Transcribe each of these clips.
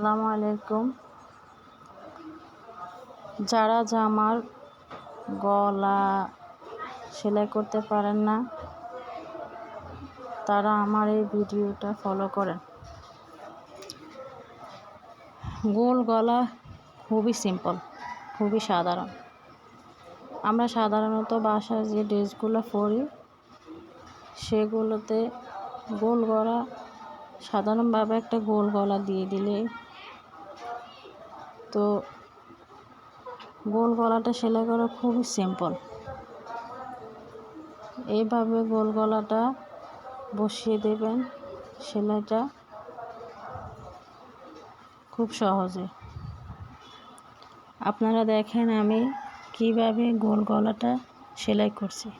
আসসালামু আলাইকুম। যারা জামার গলা সেলাই করতে পারেন না, তারা আমার এই ভিডিওটা ফলো করেন। গোল গলা খুবই সিম্পল, খুবই সাধারণ। আমরা সাধারণত বাসায় যে ড্রেসগুলো পরি সেগুলোতে গোল গলা, সাধারণভাবে একটা গোল গলা দিয়ে দিলে তো গোল গলাটা সেলাই করা খুবই সিম্পল। এইভাবে গোল গলাটা বসিয়ে দেবেন, সেলাইটা খুব সহজে। আপনারা দেখেন আমি কিভাবে গোল গলাটা সেলাই করছি।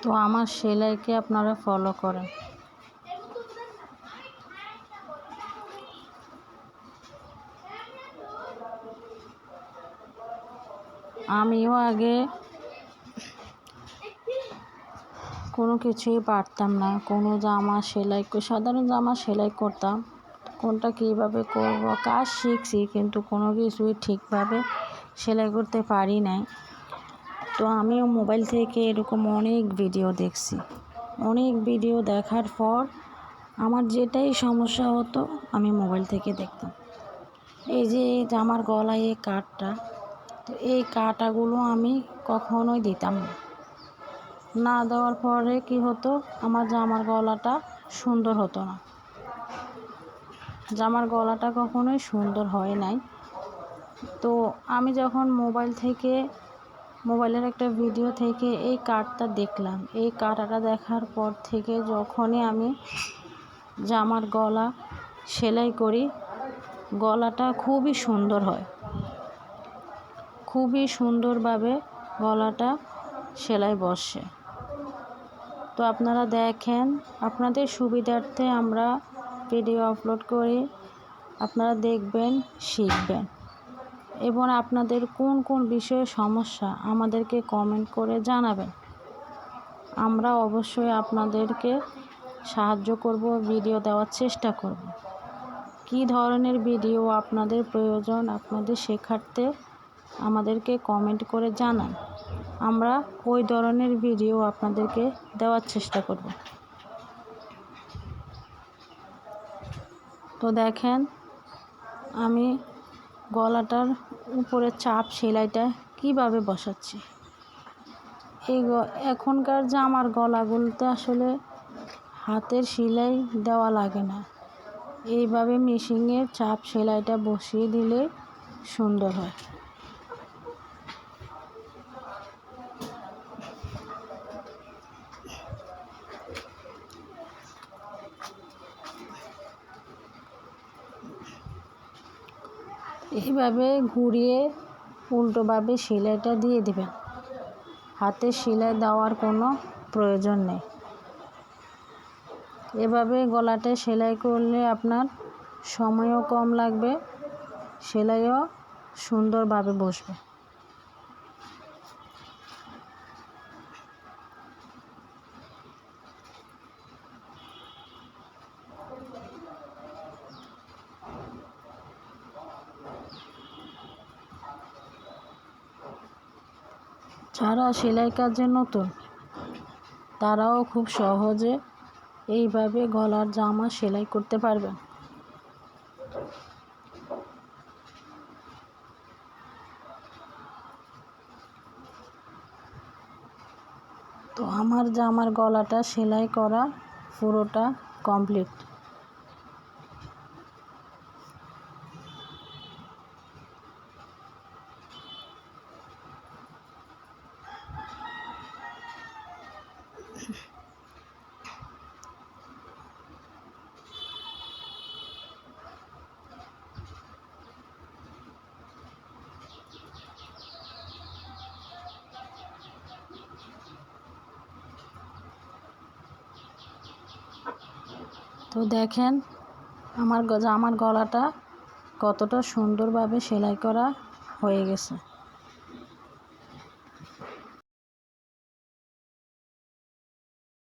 তো আমার সেলাইকে আপনারা ফলো করেন। আমিও আগে কোনো কিছুই পারতাম না, কোনো জামা সেলাই সাধারণ জামা সেলাই করতাম, কোনটা কীভাবে করব কাজ শিখছি, কিন্তু কোনো কিছুই ঠিকভাবে সেলাই করতে পারি নাই। তো আমিও মোবাইল থেকে এরকম অনেক ভিডিও দেখছি। অনেক ভিডিও দেখার পর আমার যেটাই সমস্যা হতো আমি মোবাইল থেকে দেখতাম। এই যে জামার গলায় এই কাটটা, তো এই কাটাগুলো আমি কখনোই দিতাম না। না দেওয়ার পরে কি হতো, আমার জামার গলাটা সুন্দর হতো না। জামার গলাটা কখনোই সুন্দর হয় নাই। তো আমি যখন মোবাইলের একটা ভিডিও থেকে এই কাটটা দেখলাম, এই কাটাটা দেখার পর থেকে যখনই আমি জামার গলা সেলাই করি, গলাটা খুবই সুন্দর হয়, খুবই সুন্দরভাবে গলাটা সেলাই বসে। তো আপনারা দেখেন, আপনাদের সুবিধার্থে আমরা ভিডিও আপলোড করি, আপনারা দেখবেন, শিখবেন এবং আপনাদের কোন কোন বিষয়ে সমস্যা আমাদেরকে কমেন্ট করে জানাবেন। আমরা অবশ্যই আপনাদেরকে সাহায্য করব, ভিডিও দেওয়ার চেষ্টা করব। কী ধরনের ভিডিও আপনাদের প্রয়োজন আপনাদের শেখার্থে আমাদেরকে কমেন্ট করে জানান, আমরা ওই ধরনের ভিডিও আপনাদেরকে দেওয়ার চেষ্টা করব। তো দেখেন আমি গলাটার উপরে চাপ সেলাইটা কিভাবে বসাচ্ছি। এখনকার জামার গলাগুলোতে আসলে হাতের সেলাই দেওয়া লাগে না, এইভাবে মেশিনে চাপ সেলাইটা বসিয়ে দিলে সুন্দর হয়। এইভাবে ঘুরিয়ে উল্টোভাবে সেলাইটা দিয়ে দেবেন, হাতে সেলাই দেওয়ার কোনো প্রয়োজন নেই। এভাবে গলাটা সেলাই করলে আপনার সময়ও কম লাগবে, সেলাইও সুন্দরভাবে বসবে। যারা সেলাই কাজে নতুন তারাও খুব সহজে এইভাবে গলার জামা সেলাই করতে পারবেন। তো আমার জামার গলাটা সেলাই করা পুরোটা কমপ্লিট। তো দেখেন আমার জামার গলাটা কতটা সুন্দরভাবে সেলাই করা হয়ে গেছে।